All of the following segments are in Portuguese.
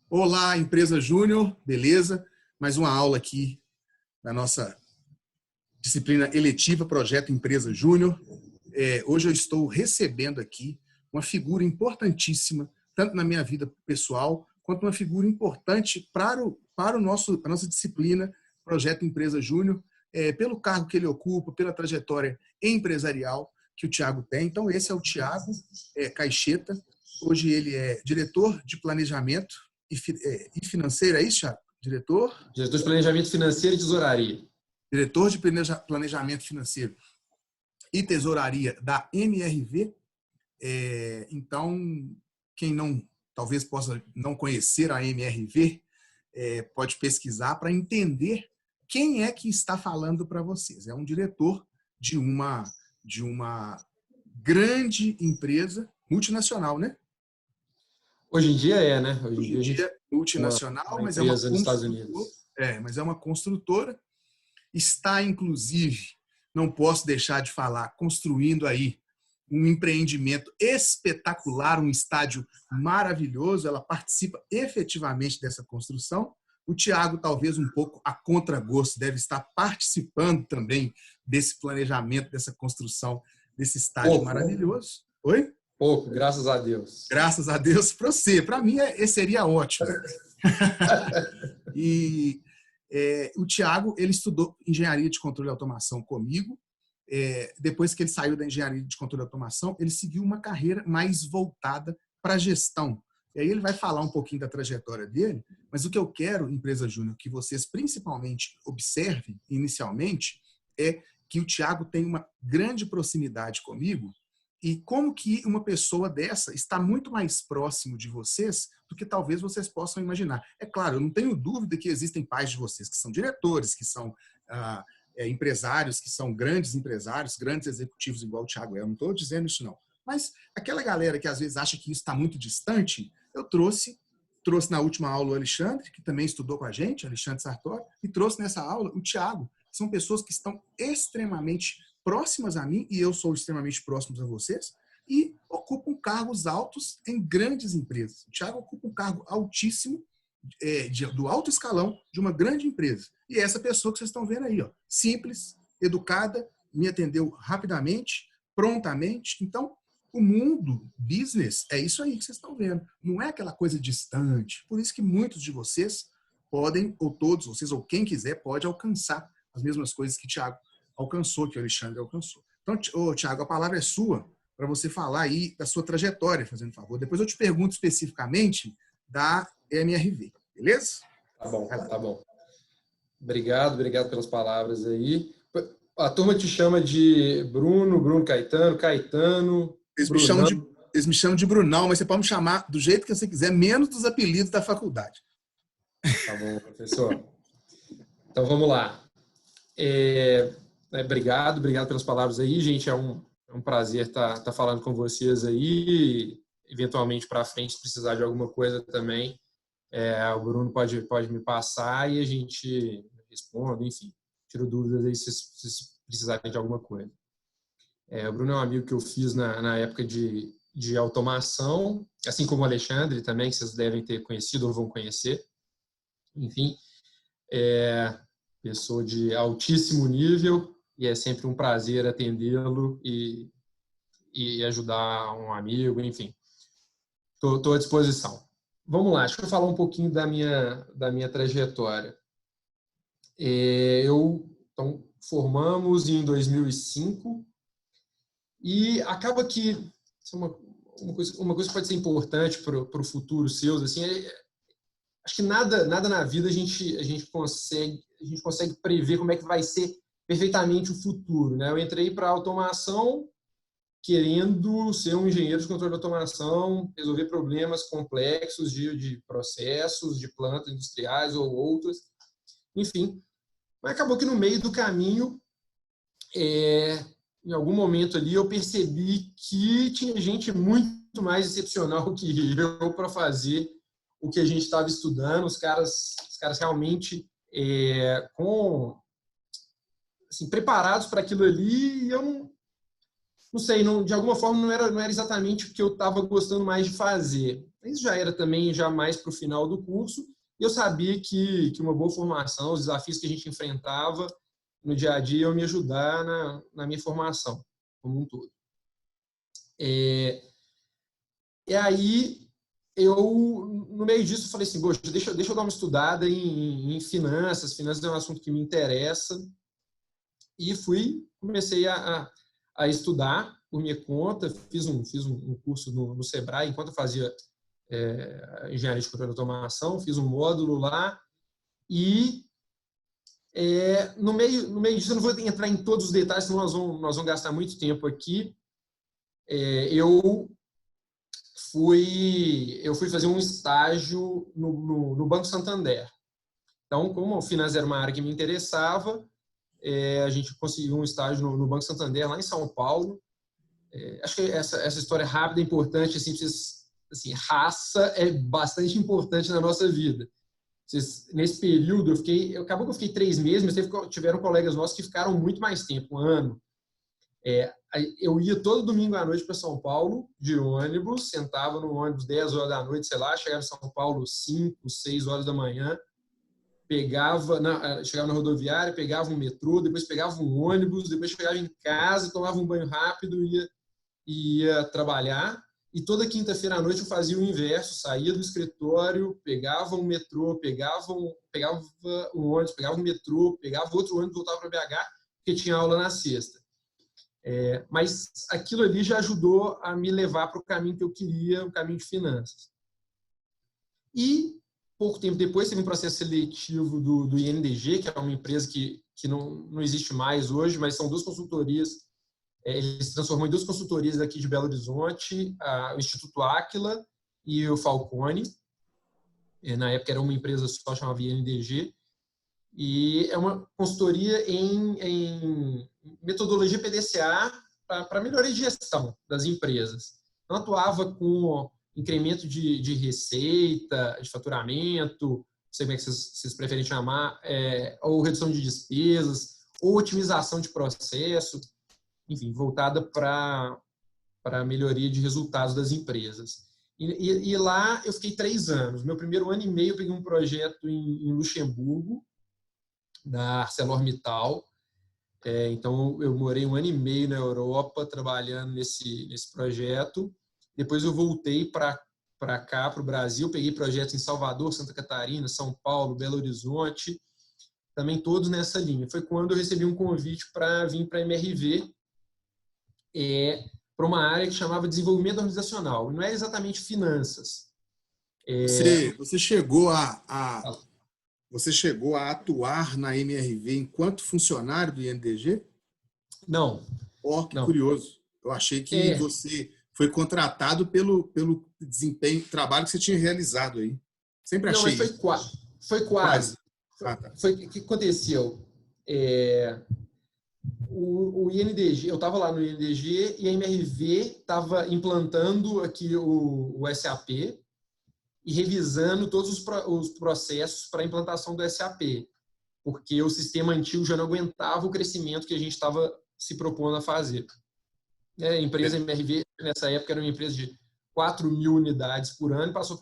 Olá, empresa Júnior, beleza? Mais uma aula aqui da nossa disciplina eletiva Projeto Empresa Júnior. Hoje eu estou recebendo aqui uma figura importantíssima, tanto na minha vida pessoal, quanto uma figura importante para a nossa disciplina Projeto Empresa Júnior, pelo cargo que ele ocupa, pela trajetória empresarial que o Thiago tem. Então, esse é o Thiago Caixeta. Hoje ele é diretor de planejamento e financeiro, é isso, Thiago? Diretor de Planejamento Financeiro e Tesouraria. Diretor de Planejamento Financeiro e Tesouraria da MRV. Então, quem talvez possa não conhecer a MRV, pode pesquisar para entender quem é que está falando para vocês. É um diretor de uma grande empresa multinacional, né? Hoje em dia né? Hoje em dia multinacional, uma empresa nos Estados Unidos. Mas é uma construtora. Está, inclusive, não posso deixar de falar, construindo aí um empreendimento espetacular, um estádio maravilhoso. Ela participa efetivamente dessa construção. O Thiago, talvez um pouco a contragosto, deve estar participando também desse planejamento, dessa construção desse estádio maravilhoso. Oi? Pouco, graças a Deus. Graças a Deus para você. Para mim, seria ótimo. E o Thiago, ele estudou engenharia de controle e automação comigo. Depois que ele saiu da engenharia de controle e automação, ele seguiu uma carreira mais voltada para a gestão. E aí ele vai falar um pouquinho da trajetória dele, mas o que eu quero, empresa Júnior, que vocês principalmente observem inicialmente, é que o Thiago tem uma grande proximidade comigo. E como que uma pessoa dessa está muito mais próximo de vocês do que talvez vocês possam imaginar. É claro, eu não tenho dúvida que existem pais de vocês que são diretores, que são empresários, que são grandes empresários, grandes executivos igual o Thiago. Eu não estou dizendo isso não. Mas aquela galera que às vezes acha que isso está muito distante, eu trouxe na última aula o Alexandre, que também estudou com a gente, Alexandre Sartori, e trouxe nessa aula o Thiago. São pessoas que estão extremamente próximas a mim, e eu sou extremamente próximo a vocês, e ocupam cargos altos em grandes empresas. O Thiago ocupa um cargo altíssimo, do alto escalão de uma grande empresa. E essa pessoa que vocês estão vendo aí, simples, educada, me atendeu rapidamente, prontamente. Então, o mundo business é isso aí que vocês estão vendo. Não é aquela coisa distante. Por isso que muitos de vocês podem, ou todos vocês, ou quem quiser, pode alcançar as mesmas coisas que o Thiago alcançou, que o Alexandre alcançou. Então, Thiago, a palavra é sua para você falar aí da sua trajetória, fazendo favor. Depois eu te pergunto especificamente da MRV, beleza? Tá bom. Obrigado pelas palavras aí. A turma te chama de Bruno Caetano. Eles me chamam de Brunão, mas você pode me chamar do jeito que você quiser, menos dos apelidos da faculdade. Tá bom, professor. Então, vamos lá. Obrigado pelas palavras aí, gente. É um prazer estar falando com vocês aí. Eventualmente, para frente, se precisar de alguma coisa também, o Bruno pode me passar e a gente responde, enfim, tiro dúvidas aí se precisarem de alguma coisa. O Bruno é um amigo que eu fiz na época de automação, assim como o Alexandre também, que vocês devem ter conhecido ou vão conhecer. Enfim, pessoa de altíssimo nível, e é sempre um prazer atendê-lo e ajudar um amigo, enfim. Estou à disposição. Vamos lá, deixa eu falar um pouquinho da minha trajetória. Então, formamos em 2005 e acaba que uma coisa que pode ser importante para o futuro seus, assim, acho que nada na vida a gente consegue prever como é que vai ser perfeitamente o futuro, né? Eu entrei para automação querendo ser um engenheiro de controle de automação, resolver problemas complexos de processos, de plantas industriais ou outras, enfim. Mas acabou que no meio do caminho, em algum momento ali, eu percebi que tinha gente muito mais excepcional que eu para fazer o que a gente estava estudando, os caras realmente preparados para aquilo ali, e eu não sei, de alguma forma não era exatamente o que eu estava gostando mais de fazer. Mas já era também já mais para o final do curso, e eu sabia que uma boa formação, os desafios que a gente enfrentava no dia a dia iam me ajudar na minha formação como um todo. E aí, no meio disso, falei assim, poxa, deixa eu dar uma estudada em finanças. Finanças é um assunto que me interessa. E comecei a estudar por minha conta. Fiz um curso no Sebrae, enquanto eu fazia engenharia de controle de automação, fiz um módulo lá. E no meio disso, eu não vou entrar em todos os detalhes, senão nós vamos gastar muito tempo aqui. Eu fui fazer um estágio no Banco Santander. Então, como finanças era uma área que me interessava, a gente conseguiu um estágio no Banco Santander, lá em São Paulo. Acho que essa história rápida é importante, assim, raça é bastante importante na nossa vida. Nesse período, acabou que eu fiquei 3 meses, mas tiveram colegas nossos que ficaram muito mais tempo, 1 ano. Eu ia todo domingo à noite para São Paulo, de ônibus, sentava no ônibus 10 horas da noite, sei lá, chegava em São Paulo 5, 6 horas da manhã, chegava na rodoviária, pegava um metrô, depois pegava um ônibus, depois chegava em casa, tomava um banho rápido e ia trabalhar. E toda quinta-feira à noite eu fazia o inverso, saía do escritório, pegava um metrô, pegava um ônibus, pegava um metrô, pegava outro ônibus, voltava para BH, porque tinha aula na sexta. Mas aquilo ali já ajudou a me levar para o caminho que eu queria, o caminho de finanças. E pouco tempo depois teve um processo seletivo do INDG, que é uma empresa que não existe mais hoje, mas são 2 consultorias. Ele se transformou em 2 consultorias aqui de Belo Horizonte, o Instituto Áquila e o Falcone. Na época era uma empresa só, chamava INDG. E é uma consultoria em metodologia PDCA para melhoria de gestão das empresas. Não atuava com incremento de receita, de faturamento, não sei como é que vocês preferem chamar, ou redução de despesas, ou otimização de processo, enfim, voltada para a melhoria de resultados das empresas. E lá eu fiquei 3 anos. Meu primeiro ano e meio eu peguei um projeto em Luxemburgo, da ArcelorMittal. Então, eu morei 1 ano e meio na Europa trabalhando nesse projeto. Depois eu voltei para cá, para o Brasil. Peguei projetos em Salvador, Santa Catarina, São Paulo, Belo Horizonte, também todos nessa linha. Foi quando eu recebi um convite para vir para a MRV, para uma área que chamava desenvolvimento organizacional. Não é exatamente finanças. Você chegou a atuar na MRV enquanto funcionário do INDG? Não. Que curioso. Eu achei que você foi contratado pelo desempenho, trabalho que você tinha realizado aí. Sempre achei. Não, mas foi quase. Tá. O que aconteceu? O INDG, eu estava lá no INDG e a MRV estava implantando aqui o SAP e revisando todos os processos para a implantação do SAP, porque o sistema antigo já não aguentava o crescimento que a gente estava se propondo a fazer. A empresa MRV, nessa época, era uma empresa de 4.000 unidades por ano e passou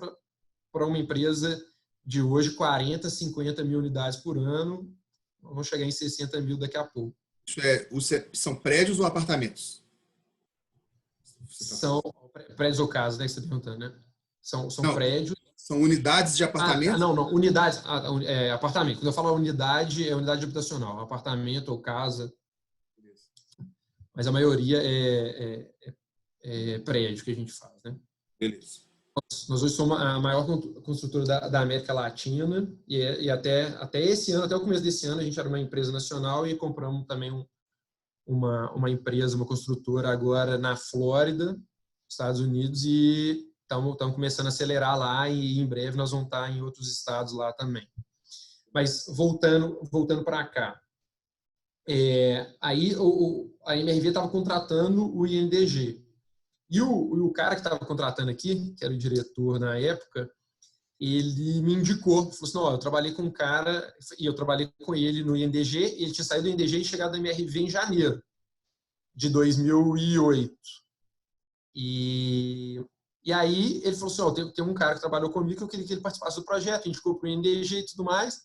para uma empresa de hoje 40, 50 mil unidades por ano. Vamos chegar em 60 mil daqui a pouco. São prédios ou apartamentos? São prédios ou casas, né, que você está perguntando, né? São prédios. São unidades de apartamento? Não, unidades. Apartamento. Quando eu falo unidade, é unidade habitacional. Apartamento ou casa. Mas a maioria é prédio que a gente faz, né? Beleza. Nós hoje somos a maior construtora da América Latina e até esse ano, até o começo desse ano, a gente era uma empresa nacional e compramos também uma empresa, uma construtora agora na Flórida, Estados Unidos, e estamos começando a acelerar lá e em breve nós vamos estar em outros estados lá também. Mas voltando para cá, aí a MRV estava contratando o INDG. E o cara que estava contratando aqui, que era o diretor na época, ele me indicou, falou assim, não, eu trabalhei com um cara, e eu trabalhei com ele no INDG, ele tinha saído do INDG e chegado na MRV em janeiro de 2008. E E aí ele falou assim, tem um cara que trabalhou comigo que eu queria que ele participasse do projeto, indicou para o INDG e tudo mais.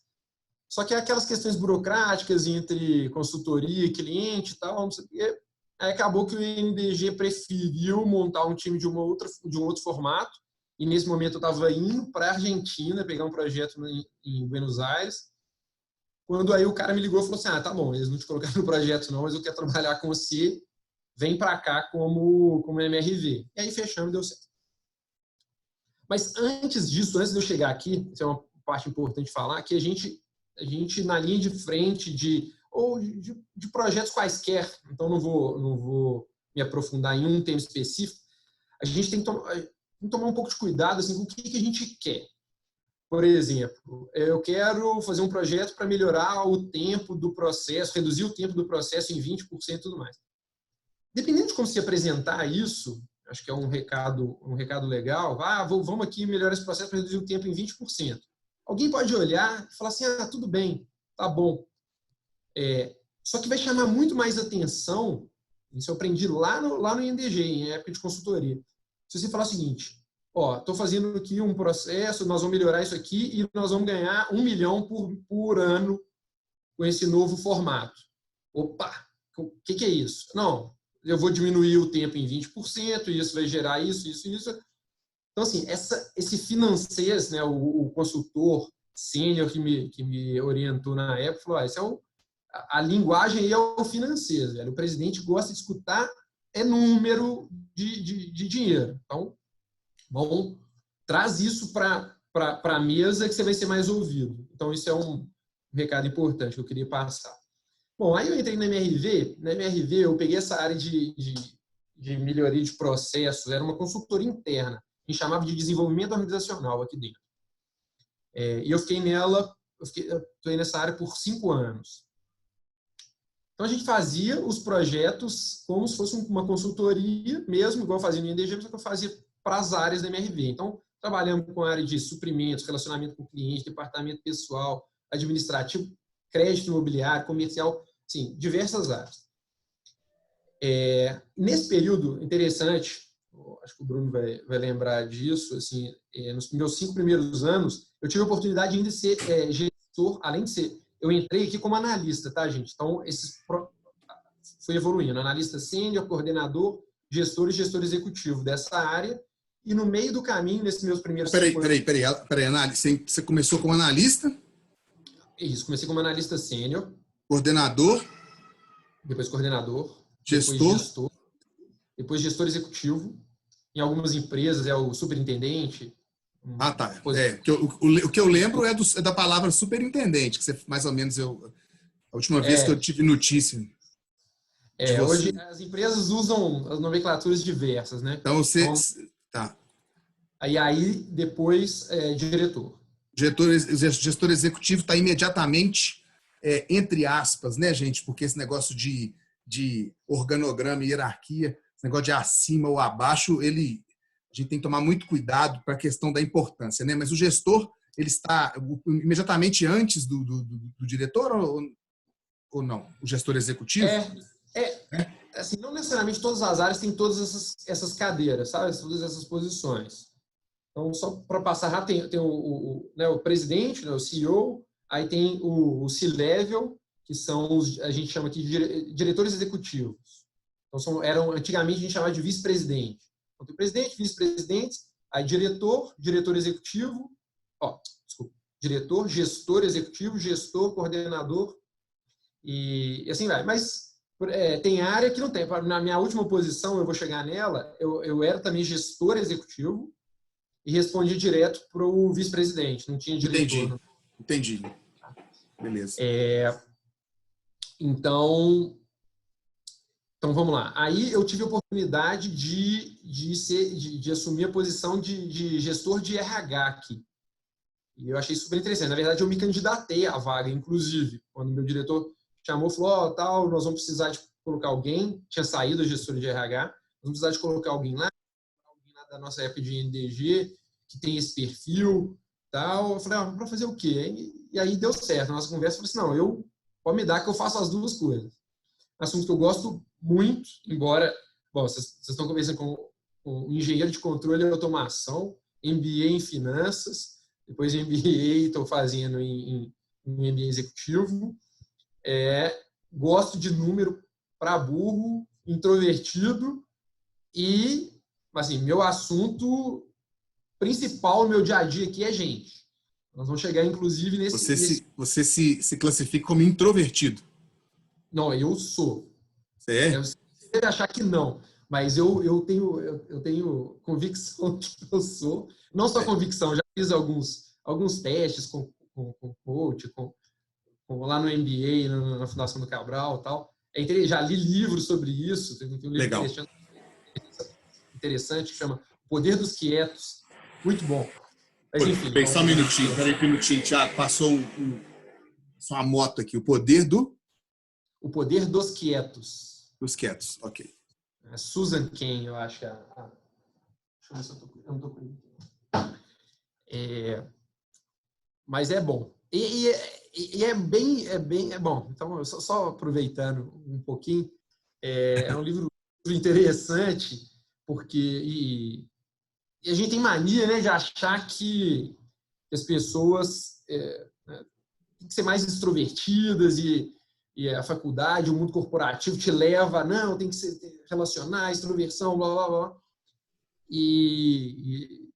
Só que aquelas questões burocráticas entre consultoria e cliente e tal, não sei o quê. Aí acabou que o INDG preferiu montar um time de um outro formato. E nesse momento eu estava indo para a Argentina pegar um projeto em Buenos Aires. Quando aí o cara me ligou e falou assim, tá bom, eles não te colocaram no projeto não, mas eu quero trabalhar com você, vem para cá como MRV. E aí fechamos e deu certo. Mas antes disso, antes de eu chegar aqui, isso é uma parte importante de falar, que a gente na linha de frente de projetos quaisquer, então não vou me aprofundar em um tema específico, a gente tem que tomar um pouco de cuidado assim, com o que a gente quer. Por exemplo, eu quero fazer um projeto para melhorar o tempo do processo, reduzir o tempo do processo em 20% e tudo mais. Dependendo de como se apresentar isso, acho que é um recado legal, vamos aqui melhorar esse processo para reduzir o tempo em 20%. Alguém pode olhar e falar assim, tudo bem, tá bom. Só que vai chamar muito mais atenção, isso eu aprendi lá no INDG, em época de consultoria. Se você falar o seguinte, estou fazendo aqui um processo, nós vamos melhorar isso aqui e nós vamos ganhar 1 milhão por ano com esse novo formato. Opa, o que é isso? Não, eu vou diminuir o tempo em 20% e isso vai gerar isso. Então, assim, esse financês, né, o consultor sênior que me orientou na época, falou, a linguagem aí é o financeiro, velho. O presidente gosta de escutar número de dinheiro. Então, traz isso para a mesa que você vai ser mais ouvido. Então, isso é um recado importante que eu queria passar. Bom, aí eu entrei na MRV. Na MRV, eu peguei essa área de melhoria de processos. Era uma consultoria interna. A gente chamava de desenvolvimento organizacional aqui dentro. E eu fiquei nessa área por 5 anos. Então, a gente fazia os projetos como se fosse uma consultoria mesmo, igual eu fazia no INDG, só que eu fazia para as áreas da MRV. Então, trabalhamos com a área de suprimentos, relacionamento com o cliente, departamento pessoal, administrativo, crédito imobiliário, comercial, sim, diversas áreas. Nesse período, interessante, acho que o Bruno vai lembrar disso, assim, nos meus 5 primeiros anos, eu tive a oportunidade ainda de ser gestor, além de ser, eu entrei aqui como analista, tá, gente? Então, foi evoluindo, analista sênior, coordenador, gestor e gestor executivo dessa área, e no meio do caminho, nesses meus primeiros 5 anos... Peraí, você começou como analista? Isso, comecei como analista sênior. Coordenador? Depois coordenador. Gestor? Depois gestor. Depois gestor executivo. Em algumas empresas é o superintendente. Tá. O que eu lembro é da palavra superintendente, que você, mais ou menos, a última vez que eu tive notícia. Hoje as empresas usam as nomenclaturas diversas, né? Então, tá. Aí depois, diretor. Gestor executivo está imediatamente, entre aspas, né, gente? Porque esse negócio de organograma e hierarquia, esse negócio de acima ou abaixo, a gente tem que tomar muito cuidado para a questão da importância, né? Mas o gestor, ele está imediatamente antes do diretor ou não? O gestor executivo? Assim, não necessariamente todas as áreas têm todas essas cadeiras, sabe? Todas essas posições. Então, só para passar rápido, tem o presidente, né, o CEO, aí tem o C-Level, que são a gente chama aqui de diretores executivos. Então, antigamente a gente chamava de vice-presidente. Então, tem presidente, vice-presidente, aí diretor executivo, diretor, gestor executivo, gestor, coordenador, e assim vai. Mas tem área que não tem. Na minha última posição, eu vou chegar nela, eu era também gestor executivo, e respondi direto para o vice-presidente, não tinha diretor. Entendi. Beleza. Então, vamos lá. Aí eu tive a oportunidade de assumir a posição de gestor de RH aqui. E eu achei super interessante. Na verdade, eu me candidatei à vaga, inclusive. Quando meu diretor chamou, falou, nós vamos precisar de colocar alguém. Tinha saído a gestora de RH. Nós vamos precisar de colocar alguém lá da nossa época de NDG, que tem esse perfil, tal. Eu falei, para fazer o quê? E aí deu certo. A nossa conversa, eu falei assim, pode me dar que eu faço as duas coisas. Assunto que eu gosto muito, embora, vocês estão conversando com um engenheiro de controle e automação, MBA em finanças, depois MBA estou fazendo em MBA executivo. Gosto de número para burro, introvertido e, assim, meu assunto principal no meu dia a dia aqui é gente. Nós vamos chegar, inclusive, Você se classifica como introvertido? Não, eu sou. Você é? Eu sei achar que não, mas eu tenho convicção que eu sou. Não só convicção, já fiz alguns testes com coach, lá no MBA, na Fundação do Cabral e tal. Já li livros sobre isso. Tem um livro Legal. interessante que chama O Poder dos Quietos. Muito bom. Mas, enfim, Peraí, só um minutinho. Peraí, um minutinho, Thiago. Passou uma moto aqui. O poder O Poder dos Quietos. dos quietos. Ok. Susan Cain, eu acho. Deixa eu ver se eu não estou com ele. Mas é bom. E é bem bom. Então, só aproveitando um pouquinho, é um livro interessante, porque e a gente tem mania, né, de achar que as pessoas têm que ser mais extrovertidas e a faculdade, o mundo corporativo te leva, não, tem que relacionar, extroversão, blá, blá, blá. E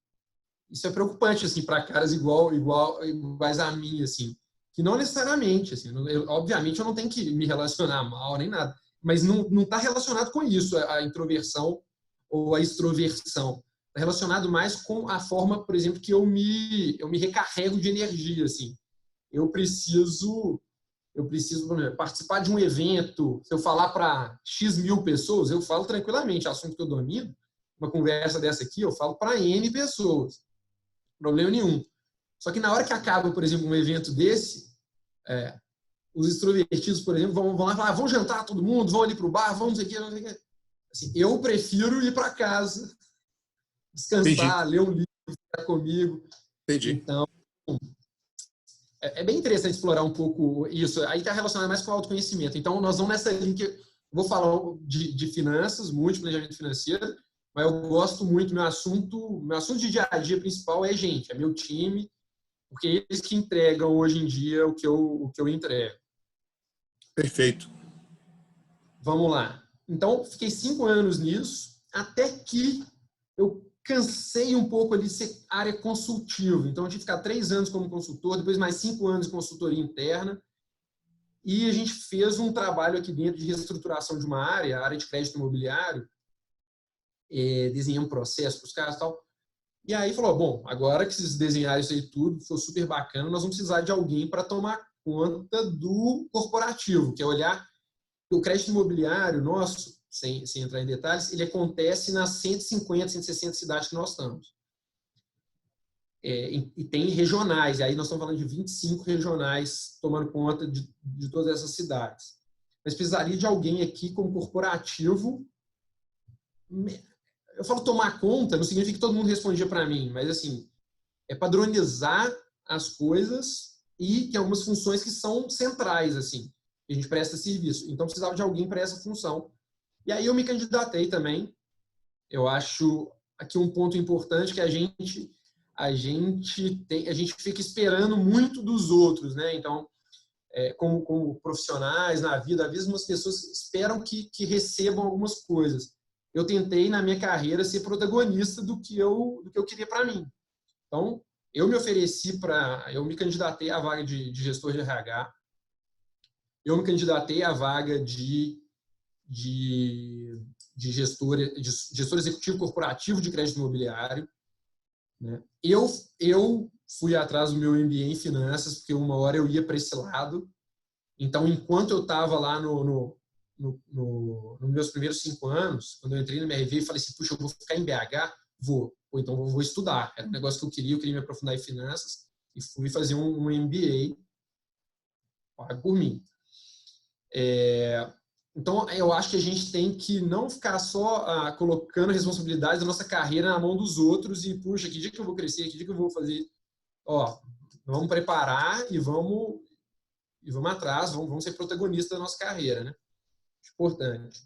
isso é preocupante, assim, para caras iguais a mim, assim, que não necessariamente, assim, obviamente eu não tenho que me relacionar mal nem nada, mas não está relacionado com isso, a introversão ou a extroversão. Está relacionado mais com a forma, por exemplo, que eu me recarrego de energia, assim. Eu preciso, por exemplo, participar de um evento, se eu falar para X mil pessoas, eu falo tranquilamente, assunto que eu domino, uma conversa dessa aqui, eu falo para N pessoas. Problema nenhum. Só que na hora que acaba, por exemplo, um evento desse, os extrovertidos, por exemplo, vão lá e falar, vamos jantar todo mundo, vão ali para o bar, vamos aqui, não sei o quê. Assim, eu prefiro ir para casa, descansar, Entendi. ler um livro, ficar comigo. Entendi. Então, é bem interessante explorar um pouco isso. Aí está relacionado mais com o autoconhecimento. Então, nós vamos nessa linha que eu vou falar de finanças, muito planejamento financeiro, mas eu gosto muito, meu assunto de dia a dia principal é gente, é meu time, porque eles que entregam hoje em dia o que eu entrego. Perfeito. Vamos lá. Então, fiquei 5 anos nisso, até que eu cansei um pouco ali de ser área consultiva. Então, eu tive que ficar 3 anos como consultor, depois mais 5 anos de consultoria interna, e a gente fez um trabalho aqui dentro de reestruturação de uma área, a área de crédito imobiliário, desenhamos processo para os caras e tal. E aí falou, bom, agora que vocês desenharam isso aí tudo, foi super bacana, nós vamos precisar de alguém para tomar conta do corporativo, que é olhar o crédito imobiliário nosso, sem entrar em detalhes, ele acontece nas 150, 160 cidades que nós estamos. E tem regionais, e aí nós estamos falando de 25 regionais tomando conta de todas essas cidades. Mas precisaria de alguém aqui como corporativo. Eu falo tomar conta, não significa que todo mundo respondia para mim, mas assim, é padronizar as coisas e tem algumas funções que são centrais, assim, que a gente presta serviço. Então, precisava de alguém para essa função. E aí eu me candidatei também. Eu acho aqui um ponto importante que a gente fica esperando muito dos outros, né? Então, como profissionais na vida, às vezes umas pessoas esperam que recebam algumas coisas. Eu tentei, na minha carreira, ser protagonista do que eu queria para mim. Então, eu me candidatei à vaga de gestor de RH, eu me candidatei à vaga de gestor executivo corporativo de crédito imobiliário, né? Eu fui atrás do meu MBA em finanças, porque uma hora eu ia para esse lado. Então, enquanto eu estava lá nos meus primeiros 5 anos, quando eu entrei no MRV, eu falei assim, puxa, eu vou ficar em BH? Vou. Ou então eu vou estudar. Era um negócio que eu queria me aprofundar em finanças e fui fazer um MBA pago por mim. Então, eu acho que a gente tem que não ficar só colocando a responsabilidade da nossa carreira na mão dos outros e, puxa, que dia que eu vou crescer, que dia que eu vou fazer? Vamos preparar e vamos atrás, vamos ser protagonistas da nossa carreira, né? Importante.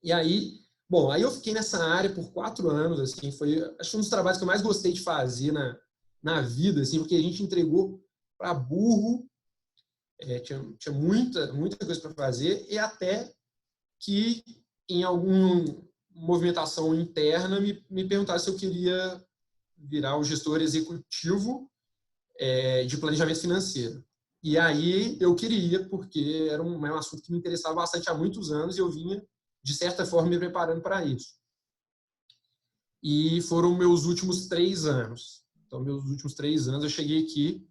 E aí, Bom, aí eu fiquei nessa área por 4 anos, assim, acho que um dos trabalhos que eu mais gostei de fazer na vida, assim, porque a gente entregou para burro, tinha muita coisa para fazer, e até que em alguma movimentação interna me perguntaram se eu queria virar o gestor executivo de planejamento financeiro. E aí eu queria, porque era um assunto que me interessava bastante há muitos anos e eu vinha, de certa forma, me preparando para isso. E foram meus últimos 3 anos. Então, meus últimos 3 anos eu cheguei aqui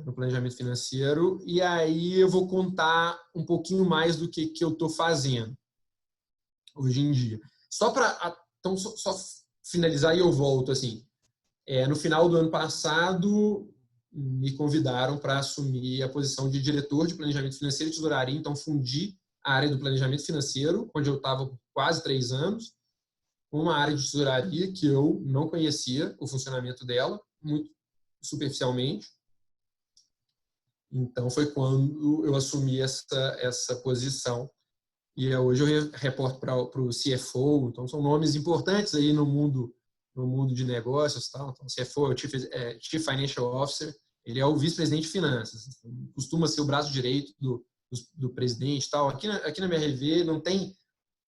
no planejamento financeiro e aí eu vou contar um pouquinho mais do que eu estou fazendo hoje em dia. Então, só finalizar e eu volto, assim. No final do ano passado, me convidaram para assumir a posição de diretor de planejamento financeiro e tesouraria, então fundi a área do planejamento financeiro, onde eu estava por quase 3 anos, com uma área de tesouraria que eu não conhecia o funcionamento dela, muito superficialmente. Então, foi quando eu assumi essa posição. E hoje eu reporto para o CFO, então são nomes importantes aí no mundo de negócios. Tal. Então, o CFO é o Chief Financial Officer, ele é o vice-presidente de finanças, costuma ser o braço direito do presidente. Tal. Aqui na MRV não tem,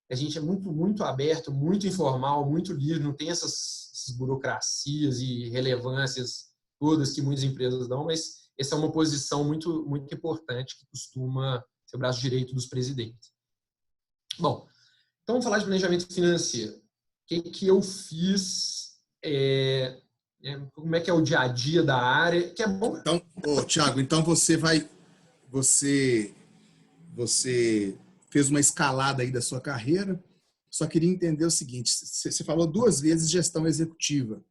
a gente é muito aberto, muito informal, muito livre, não tem essas burocracias e relevâncias todas que muitas empresas dão, mas essa é uma posição muito importante que costuma ser o braço direito dos presidentes. Bom, então vamos falar de planejamento financeiro. O que eu fiz, como é que é o dia a dia da área, que é bom. Então, Thiago, então você fez uma escalada aí da sua carreira. Só queria entender o seguinte: você falou 2 vezes gestão executiva.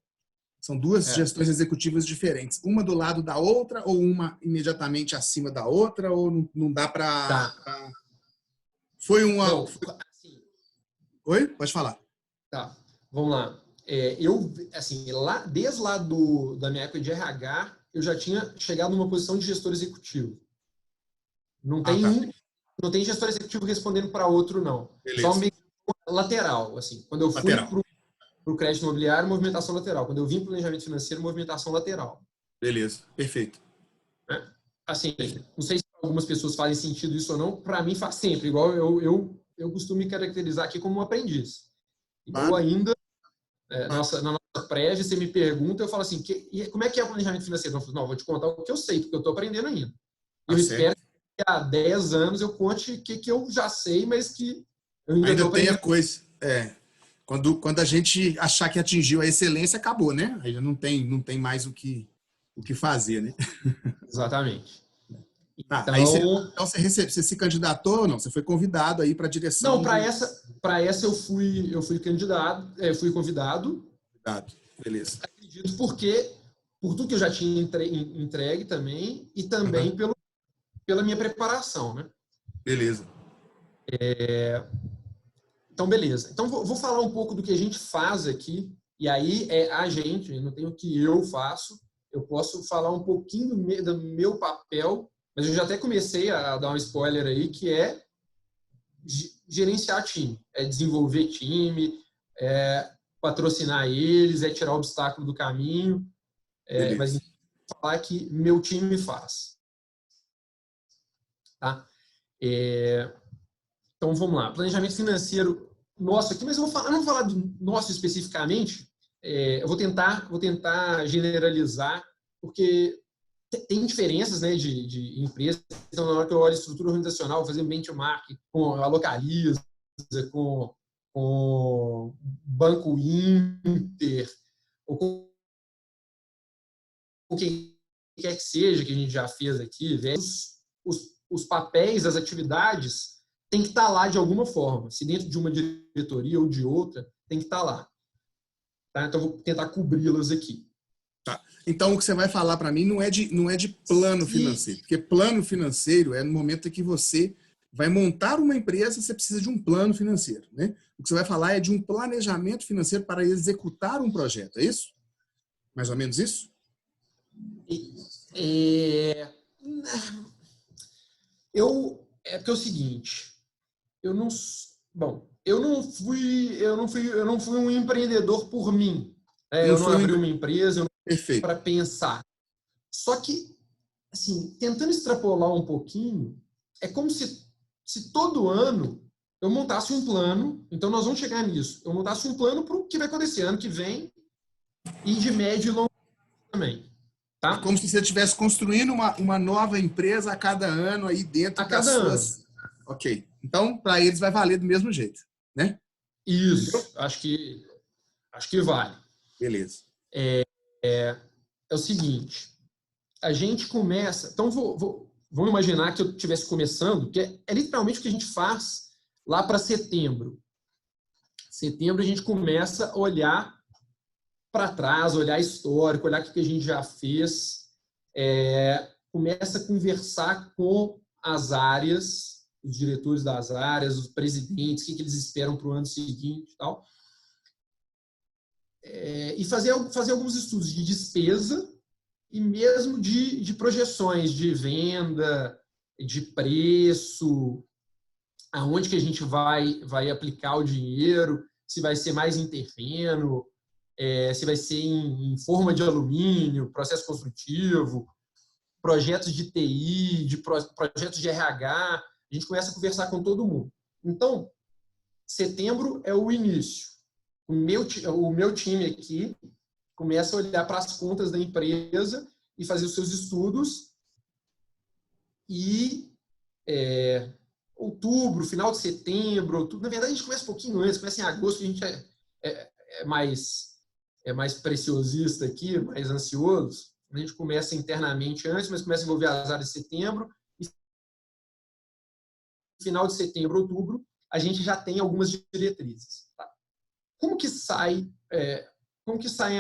São 2 gestões executivas diferentes. Uma do lado da outra ou uma imediatamente acima da outra? Ou não dá para... Tá. Foi uma... Não, assim, Oi? Pode falar. tá, vamos lá. Eu, assim, desde lá da minha época de RH, eu já tinha chegado numa posição de gestor executivo. Não tem Tá. não tem gestor executivo respondendo para outro, não. Só Beleza. meio lateral, assim. Quando eu fui Lateral. para o crédito imobiliário, movimentação lateral. Quando eu vim para o planejamento financeiro, movimentação lateral. Beleza. Perfeito. Né? Assim, Perfeito. não sei se algumas pessoas fazem sentido isso ou não, para mim faz sempre. Igual eu costumo me caracterizar aqui como um aprendiz. Eu Claro. ainda, na nossa prévia, você me pergunta, eu falo assim, como é que é o planejamento financeiro? Eu falo, não, vou te contar o que eu sei, porque eu estou aprendendo ainda. Tá Eu espero certo. que há 10 anos eu conte o que eu já sei, mas que eu ainda estou Ainda tem a aprendendo. coisa. Quando a gente achar que atingiu a excelência, acabou, né? Aí já não tem mais o que fazer, né? Exatamente. Tá, aí Então, você se candidatou ou não? Você foi convidado aí para a não, direção para do... essa eu fui candidato, fui convidado, Convidado. Beleza. acredito, porque por tudo que eu já tinha entregue também e Uhum. também pela minha preparação, né? Beleza. Então, beleza. Então, vou falar um pouco do que a gente faz aqui, e aí é a gente, não tem o que eu faço, eu posso falar um pouquinho do meu papel, mas eu já até comecei a dar um spoiler aí, que é gerenciar time, é desenvolver time, é patrocinar eles, é tirar o obstáculo do caminho, mas Beleza. falar que meu time faz. Tá? Então, vamos lá. Planejamento financeiro nosso aqui, mas eu não vou falar do nosso especificamente, eu vou tentar generalizar, porque tem diferenças, né, de empresas. Então, na hora que eu olho a estrutura organizacional, fazer benchmark com a Localiza, com Banco Inter, ou com quem quer que seja que a gente já fez aqui, os papéis, as atividades tem que estar lá de alguma forma. Se dentro de uma diretoria ou de outra, tem que estar lá. Tá? Então, vou tentar cobri-las aqui. Tá. Então, o que você vai falar para mim não é de plano financeiro, porque plano financeiro é no momento em que você vai montar uma empresa, você precisa de um plano financeiro, né? O que você vai falar é de um planejamento financeiro para executar um projeto, é isso? Mais ou menos isso? É porque é o seguinte, eu não... Bom, eu não fui um empreendedor por mim. Não Eu não foi abri uma empresa perfeito. para pensar. Só que, assim, tentando extrapolar um pouquinho, é como se todo ano eu montasse um plano, então nós vamos chegar nisso, eu montasse um plano para o que vai acontecer ano que vem e de médio e longo também. É Tá? como se você estivesse construindo uma nova empresa a cada ano aí dentro A das cada ano. suas. Ok. Então, para eles vai valer do mesmo jeito, né? Entendeu? Isso, acho que vale. Beleza. É o seguinte, a gente começa. Então, vamos imaginar que eu estivesse começando, que é literalmente o que a gente faz lá para setembro. Setembro a gente começa a olhar para trás, olhar histórico, olhar o que a gente já fez, começa a conversar com as áreas, os diretores das áreas, os presidentes, o que eles esperam para o ano seguinte e tal. E fazer alguns estudos de despesa e mesmo de projeções de venda, de preço, aonde que a gente vai aplicar o dinheiro, se vai ser mais em terreno, se vai ser em forma de alumínio, processo construtivo, projetos de TI, projetos de RH. A gente começa a conversar com todo mundo. Então, setembro é o início. O meu time aqui começa a olhar para as contas da empresa e fazer os seus estudos. E outubro, final de setembro, outubro, na verdade a gente começa um pouquinho antes, começa em agosto, que a gente é mais preciosista aqui, mais ansioso. A gente começa internamente antes, mas começa a envolver as áreas de setembro. E final de setembro, outubro, a gente já tem algumas diretrizes. Tá? Como que saem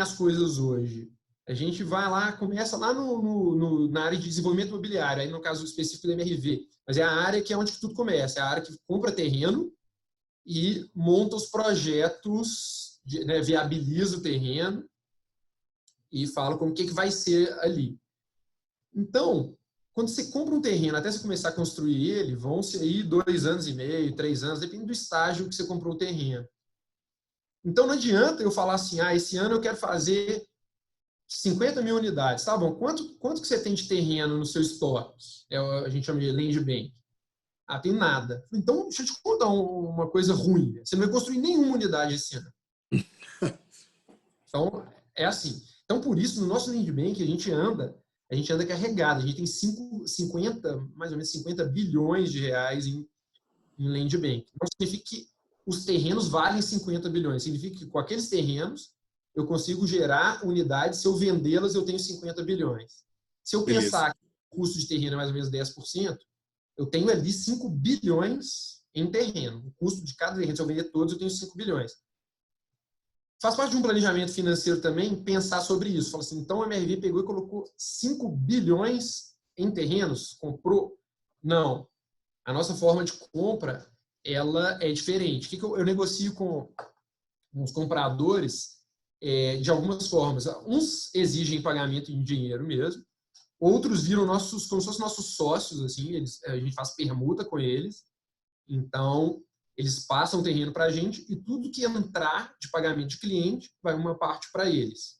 as coisas hoje? A gente vai lá, começa lá na área de desenvolvimento imobiliário, aí no caso específico do MRV, mas é a área que é onde tudo começa, é a área que compra terreno e monta os projetos, viabiliza o terreno e fala como que vai ser ali. Então, quando você compra um terreno, até você começar a construir ele, vão-se aí 2 anos e meio, 3 anos, depende do estágio que você comprou o terreno. Então, não adianta eu falar assim, esse ano eu quero fazer 50 mil unidades. Tá bom, quanto que você tem de terreno no seu estoque? A gente chama de land bank. Tem nada. Então, deixa eu te contar uma coisa ruim. Você não vai construir nenhuma unidade esse ano. Então, é assim. Então, por isso, no nosso land bank, a gente anda carregado. A gente tem 50, mais ou menos 50 bilhões de reais em land bank. Não significa que os terrenos valem 50 bilhões. Significa que com aqueles terrenos eu consigo gerar unidades. Se eu vendê-las, eu tenho 50 bilhões. Se eu Beleza. pensar que o custo de terreno é mais ou menos 10%, eu tenho ali 5 bilhões em terreno. O custo de cada terreno, se eu vender todos, eu tenho 5 bilhões. Faz parte de um planejamento financeiro também pensar sobre isso. Fala assim, então o MRV pegou e colocou 5 bilhões em terrenos? Comprou? Não. A nossa forma de compra, ela é diferente. O que eu negocio com os compradores de algumas formas. Uns exigem pagamento em dinheiro mesmo, outros viram como se fossem nossos sócios, assim, a gente faz permuta com eles, então eles passam o terreno para a gente e tudo que entrar de pagamento de cliente vai uma parte para eles.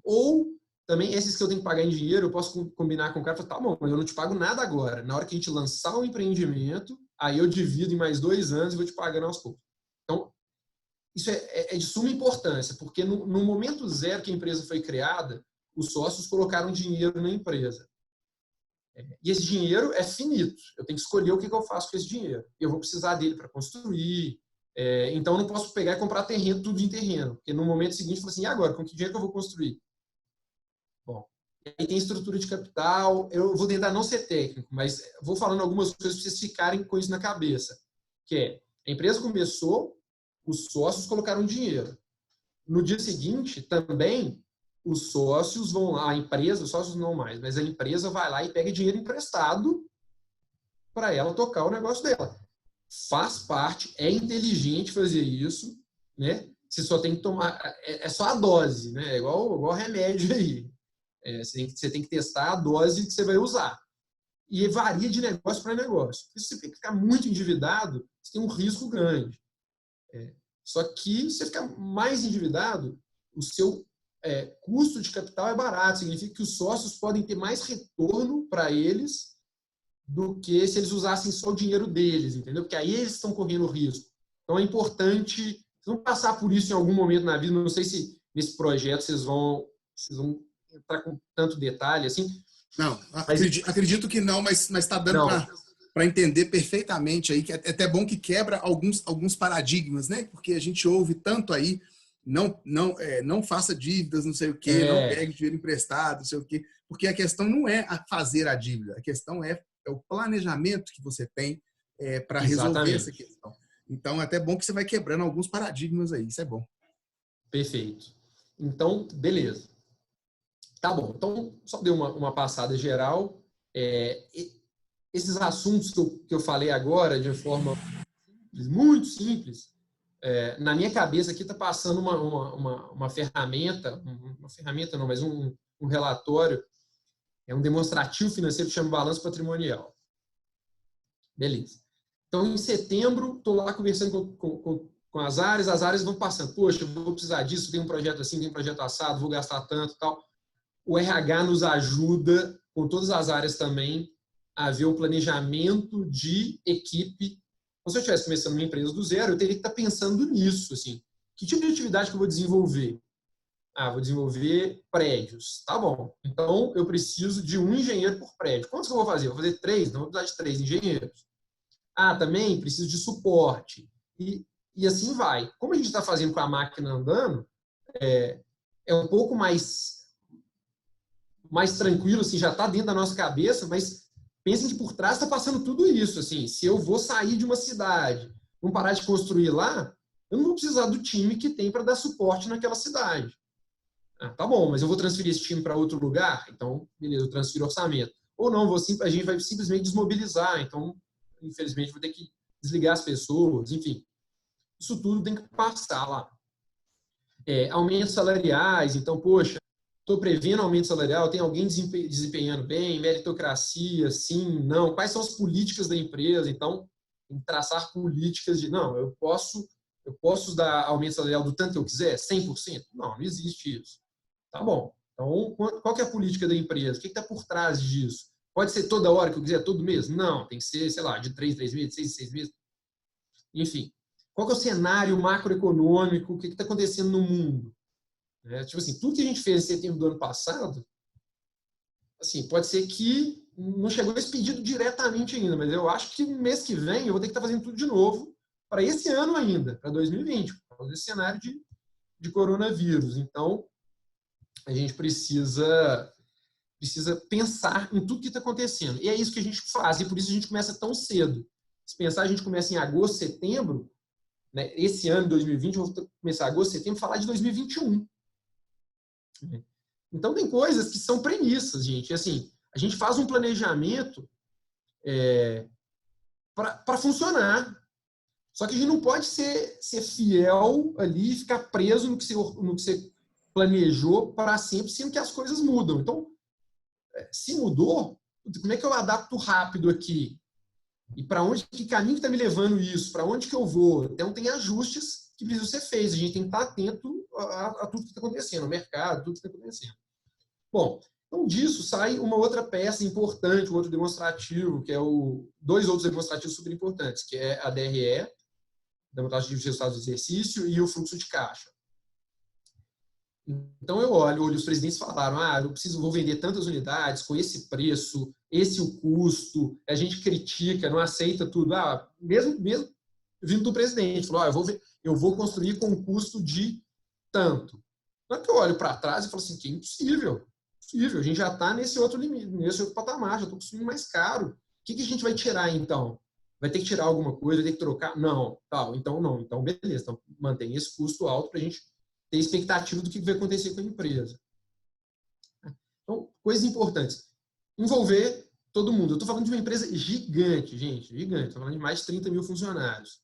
Ou também esses que eu tenho que pagar em dinheiro, eu posso combinar com o cara e falar, tá bom, eu não te pago nada agora. Na hora que a gente lançar o empreendimento, aí eu divido em mais 2 anos e vou te pagando aos poucos. Então, isso é de suma importância, porque no momento zero que a empresa foi criada, os sócios colocaram dinheiro na empresa. E esse dinheiro é finito. Eu tenho que escolher o que eu faço com esse dinheiro. Eu vou precisar dele para construir. Então, eu não posso pegar e comprar terreno, tudo em terreno. Porque no momento seguinte, eu falo assim, e agora? Com que dinheiro que eu vou construir? Bom, aí tem estrutura de capital. Eu vou tentar não ser técnico, mas vou falando algumas coisas para vocês ficarem com isso na cabeça. Que é, a empresa começou, os sócios colocaram dinheiro. No dia seguinte, também, os sócios vão lá, a empresa, os sócios não mais, mas a empresa vai lá e pega dinheiro emprestado para ela tocar o negócio dela. Faz parte, é inteligente fazer isso, né? Você só tem que tomar, é só a dose, né? É igual remédio aí. Você tem que testar a dose que você vai usar. E varia de negócio para negócio. Se você ficar muito endividado, você tem um risco grande. Só que você fica mais endividado, o seu custo de capital é barato, significa que os sócios podem ter mais retorno para eles do que se eles usassem só o dinheiro deles, entendeu? Porque aí eles estão correndo risco. Então é importante, vocês vão passar por isso em algum momento na vida, não sei se nesse projeto vocês vão entrar com tanto detalhe assim. Não, acredito que não, mas está dando para entender perfeitamente aí, que é até bom que quebra alguns paradigmas, né? Porque a gente ouve tanto aí, não faça dívidas, não sei o quê, não pegue dinheiro emprestado, não sei o quê, porque a questão não é fazer a dívida, a questão é o planejamento que você tem para resolver essa questão. Então, é até bom que você vai quebrando alguns paradigmas aí, isso é bom. Perfeito. Então, beleza. Tá bom. Então, só dei uma passada geral. Esses assuntos que eu falei agora, de forma muito simples, na minha cabeça aqui está passando uma ferramenta não, mas um relatório, um demonstrativo financeiro que chama Balanço Patrimonial. Beleza. Então, em setembro, estou lá conversando com as áreas vão passando. Poxa, eu vou precisar disso, tem um projeto assim, tem um projeto assado, vou gastar tanto e tal. O RH nos ajuda, com todas as áreas também, a ver o planejamento de equipe. Então, se eu estivesse começando uma empresa do zero, eu teria que estar pensando nisso. Assim, que tipo de atividade que eu vou desenvolver? Vou desenvolver prédios. Tá bom. Então, eu preciso de um engenheiro por prédio. Quantos que eu vou fazer? Vou fazer 3? Não vou precisar de 3 engenheiros. Também preciso de suporte. E assim vai. Como a gente está fazendo com a máquina andando, é um pouco mais tranquilo, assim, já está dentro da nossa cabeça, mas pensem que por trás está passando tudo isso. Assim, se eu vou sair de uma cidade, não parar de construir lá, eu não vou precisar do time que tem para dar suporte naquela cidade. Tá bom, mas eu vou transferir esse time para outro lugar? Então, beleza, eu transfiro orçamento. Ou não, a gente vai simplesmente desmobilizar, então, infelizmente, vou ter que desligar as pessoas, enfim. Isso tudo tem que passar lá. Aumentos salariais, então, poxa, estou prevendo aumento salarial, tem alguém desempenhando bem, meritocracia, sim, não. Quais são as políticas da empresa? Então, tem que traçar políticas de, não, eu posso dar aumento salarial do tanto que eu quiser? 100%? Não existe isso. Tá bom. Então, qual que é a política da empresa? O que está por trás disso? Pode ser toda hora que eu quiser, todo mês? Não, tem que ser, sei lá, de 3 em 3 meses, 6 em 6 meses. Enfim, qual que é o cenário macroeconômico? O que está acontecendo no mundo? Tipo assim, tudo que a gente fez em setembro do ano passado, assim, pode ser que não chegou esse pedido diretamente ainda, mas eu acho que no mês que vem eu vou ter que estar fazendo tudo de novo para esse ano ainda, para 2020, por causa desse cenário de coronavírus. Então, a gente precisa pensar em tudo que está acontecendo. E é isso que a gente faz, e por isso a gente começa tão cedo. Se pensar, a gente começa em agosto, setembro, né? Esse ano, 2020, eu vou começar em agosto, setembro, falar de 2021. Então, tem coisas que são premissas, gente. Assim, a gente faz um planejamento para funcionar. Só que a gente não pode ser fiel ali e ficar preso no que você planejou para sempre, sendo que as coisas mudam. Então, se mudou, como é que eu adapto rápido aqui? E para onde, que caminho está me levando isso? Para onde que eu vou? Então, tem ajustes que precisam ser feitos. A gente tem que estar atento a tudo que está acontecendo, no mercado, tudo que está acontecendo. Bom, então disso sai uma outra peça importante, um outro demonstrativo, que é dois outros demonstrativos super importantes, que é a DRE, demonstrativo de resultados do exercício, e o fluxo de caixa. Então eu olho, os presidentes falaram, vou vender tantas unidades com esse preço, esse o custo, a gente critica, não aceita tudo. Mesmo vindo do presidente, falou, eu vou construir com um custo de tanto. Só que eu olho para trás e falo assim, que é impossível, a gente já está nesse outro limite, nesse outro patamar, já estou construindo mais caro. O que a gente vai tirar então? Vai ter que tirar alguma coisa, vai ter que trocar? Não, então não. Então beleza, então mantém esse custo alto para a gente ter expectativa do que vai acontecer com a empresa. Então, coisas importantes. Envolver todo mundo. Eu estou falando de uma empresa gigante, gente, gigante. Estou falando de mais de 30 mil funcionários.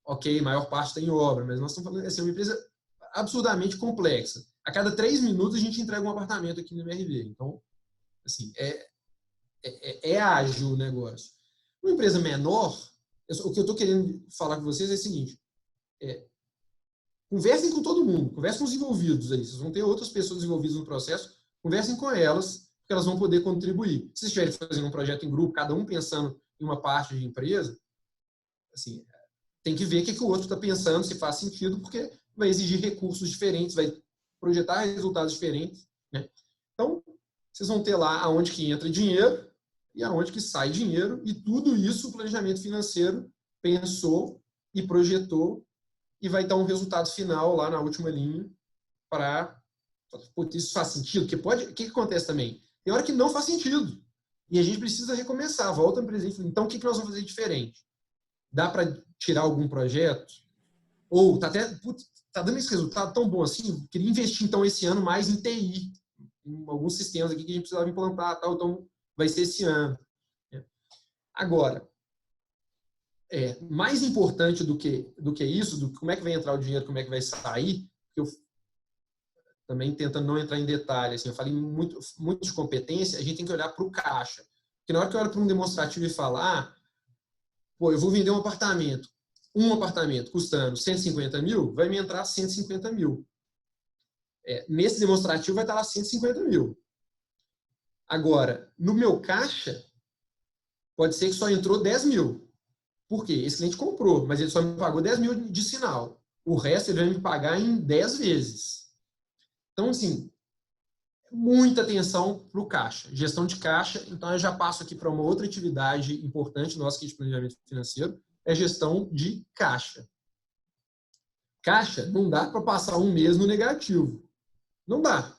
Ok, maior parte está em obra, mas nós estamos falando de uma empresa absurdamente complexa. A cada 3 minutos a gente entrega um apartamento aqui no MRV. Então, assim, é ágil o negócio. Uma empresa menor, o que eu estou querendo falar com vocês é o seguinte, conversem com todo mundo, conversem com os envolvidos aí. Vocês vão ter outras pessoas envolvidas no processo, conversem com elas, porque elas vão poder contribuir. Se vocês estiverem fazendo um projeto em grupo, cada um pensando em uma parte de empresa, assim, tem que ver o que o outro está pensando, se faz sentido, porque vai exigir recursos diferentes, vai projetar resultados diferentes, né? Então, vocês vão ter lá aonde que entra dinheiro e aonde que sai dinheiro, e tudo isso o planejamento financeiro pensou e projetou, e vai dar um resultado final lá na última linha para... Isso faz sentido? Porque o que acontece também? Tem hora que não faz sentido. E a gente precisa recomeçar, volta no presente. Então, o que nós vamos fazer diferente? Dá para tirar algum projeto? Ou tá dando esse resultado tão bom assim, queria investir então esse ano mais em TI, em alguns sistemas aqui que a gente precisava implantar, tal, então vai ser esse ano. Agora, mais importante do que isso, como é que vai entrar o dinheiro, como é que vai sair, eu também tentando não entrar em detalhe, assim, eu falei muito de competência, a gente tem que olhar para o caixa. Porque na hora que eu olho para um demonstrativo e falar, pô, eu vou vender um apartamento custando 150 mil, vai me entrar 150 mil. Nesse demonstrativo vai estar lá 150 mil. Agora, no meu caixa, pode ser que só entrou 10 mil. Por quê? Esse cliente comprou, mas ele só me pagou 10 mil de sinal. O resto ele vai me pagar em 10 vezes. Então, assim, muita atenção para o caixa. Gestão de caixa. Então, eu já passo aqui para uma outra atividade importante nossa aqui de planejamento financeiro, é gestão de caixa. Caixa não dá para passar um mês no negativo. Não dá.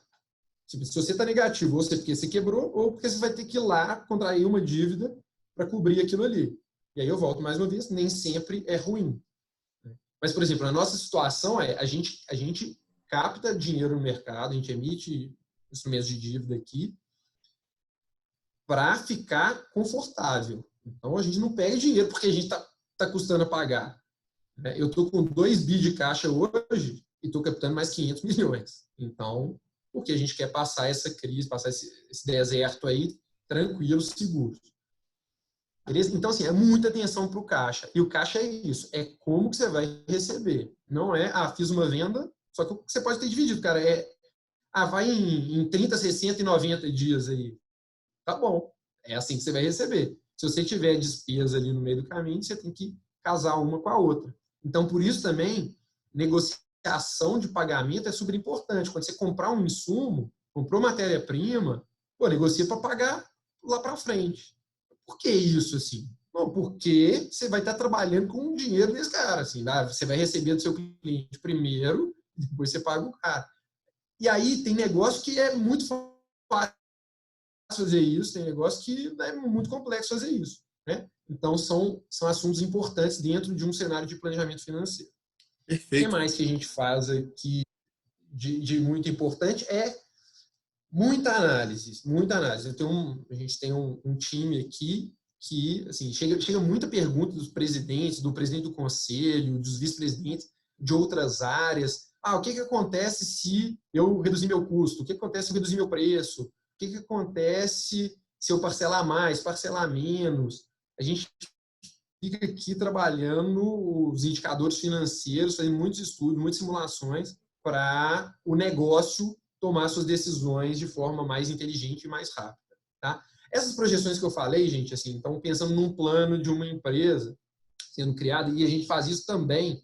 Se você está negativo, ou porque você quebrou, ou porque você vai ter que ir lá contrair uma dívida para cobrir aquilo ali. E aí eu volto mais uma vez, nem sempre é ruim. Mas, por exemplo, a nossa situação a gente capta dinheiro no mercado, a gente emite instrumentos de dívida aqui para ficar confortável. Então, a gente não pega dinheiro porque a gente está custando a pagar. Eu estou com 2 bi de caixa hoje e estou captando mais 500 milhões. Então, porque a gente quer passar essa crise, passar esse deserto aí tranquilo, seguro. Beleza? Então, assim, é muita atenção para o caixa. E o caixa é isso, é como que você vai receber. Não fiz uma venda, só que você pode ter dividido, cara. Vai em 30, 60 e 90 dias aí. Tá bom. É assim que você vai receber. Se você tiver despesa ali no meio do caminho, você tem que casar uma com a outra. Então, por isso também, negociação de pagamento é super importante. Quando você comprar um insumo, comprou matéria-prima, negocia para pagar lá para frente. Por que isso, assim? Bom, porque você vai estar trabalhando com o dinheiro desse cara, assim, você vai receber do seu cliente primeiro, depois você paga o cara. E aí tem negócio que é muito fácil fazer isso, tem negócio que é muito complexo fazer isso, né? Então, são assuntos importantes dentro de um cenário de planejamento financeiro. Perfeito. O que mais que a gente faz aqui de muito importante é muita análise, muita análise. A gente tem um time aqui que, assim, chega muita pergunta dos presidentes, do presidente do conselho, dos vice-presidentes de outras áreas. O que acontece se eu reduzir meu custo? O que acontece se eu reduzir meu preço? O que acontece se eu parcelar mais, parcelar menos? A gente fica aqui trabalhando os indicadores financeiros, fazendo muitos estudos, muitas simulações para o negócio tomar suas decisões de forma mais inteligente e mais rápida. Tá? Essas projeções que eu falei, gente, assim, então pensando num plano de uma empresa sendo criada, e a gente faz isso também.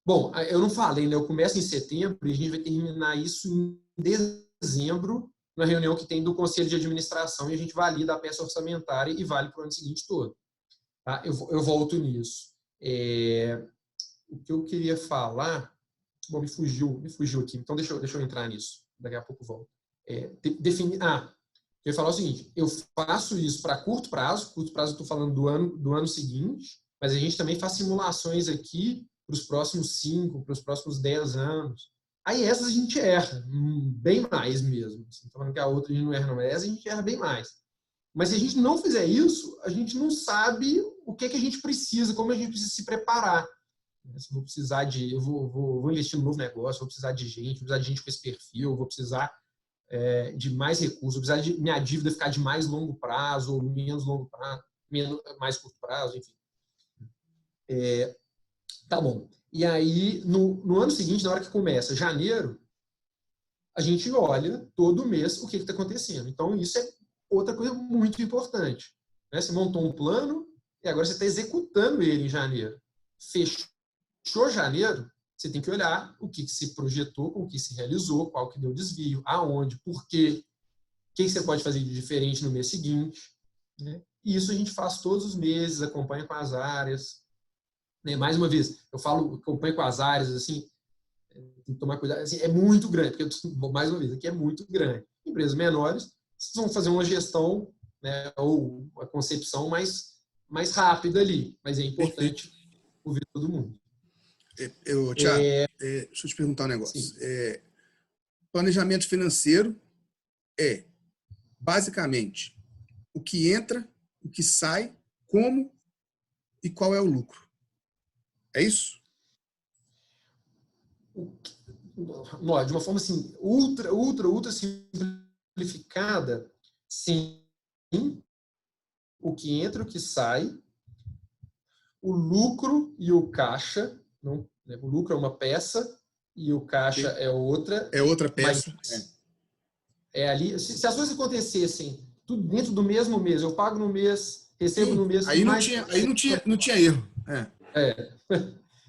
Bom, eu não falei, né? Eu começo em setembro e a gente vai terminar isso em dezembro, na reunião que tem do Conselho de Administração, e a gente valida a peça orçamentária e vale para o ano seguinte todo. Tá? Eu volto nisso. O que eu queria falar... Bom, me fugiu aqui. Então, deixa eu entrar nisso. Daqui a pouco eu volto. Eu ia falar o seguinte, eu faço isso para curto prazo eu estou falando do ano seguinte, mas a gente também faz simulações aqui para os próximos 5, para os próximos 10 anos. Aí essas a gente erra, bem mais mesmo. Estou falando que a outra a gente não erra, não, mas essa a gente erra bem mais. Mas se a gente não fizer isso, a gente não sabe o que a gente precisa, como a gente precisa se preparar. Eu vou precisar eu vou investir no novo negócio, vou precisar de gente com esse perfil, vou precisar de mais recursos, vou precisar de minha dívida ficar de mais longo prazo ou menos longo prazo, mais curto prazo, enfim. Tá bom. E aí, no ano seguinte, na hora que começa janeiro, a gente olha todo mês o que está acontecendo. Então, isso é outra coisa muito importante. Né? Você montou um plano e agora você está executando ele em janeiro. Fechou janeiro, você tem que olhar o que se projetou, o que se realizou, qual que deu desvio, aonde, por quê, o que você pode fazer de diferente no mês seguinte. Né? E isso a gente faz todos os meses, acompanha com as áreas. Né? Mais uma vez, eu falo, acompanha com as áreas, assim, tem que tomar cuidado. Assim, é muito grande, porque, mais uma vez, aqui é muito grande. Empresas menores, vocês vão fazer uma gestão, né, ou uma concepção mais rápida ali, mas é importante ouvir todo mundo. Tiago, deixa eu te perguntar um negócio. Planejamento financeiro é, basicamente, o que entra, o que sai, como e qual é o lucro. É isso? De uma forma assim, ultra simplificada, sim, o que entra, o que sai, o lucro e o caixa, não, né? O lucro é uma peça e o caixa é outra. É outra peça. É ali. Se as coisas acontecessem tudo dentro do mesmo mês, eu pago no mês, recebo no mês. Aí não tinha erro.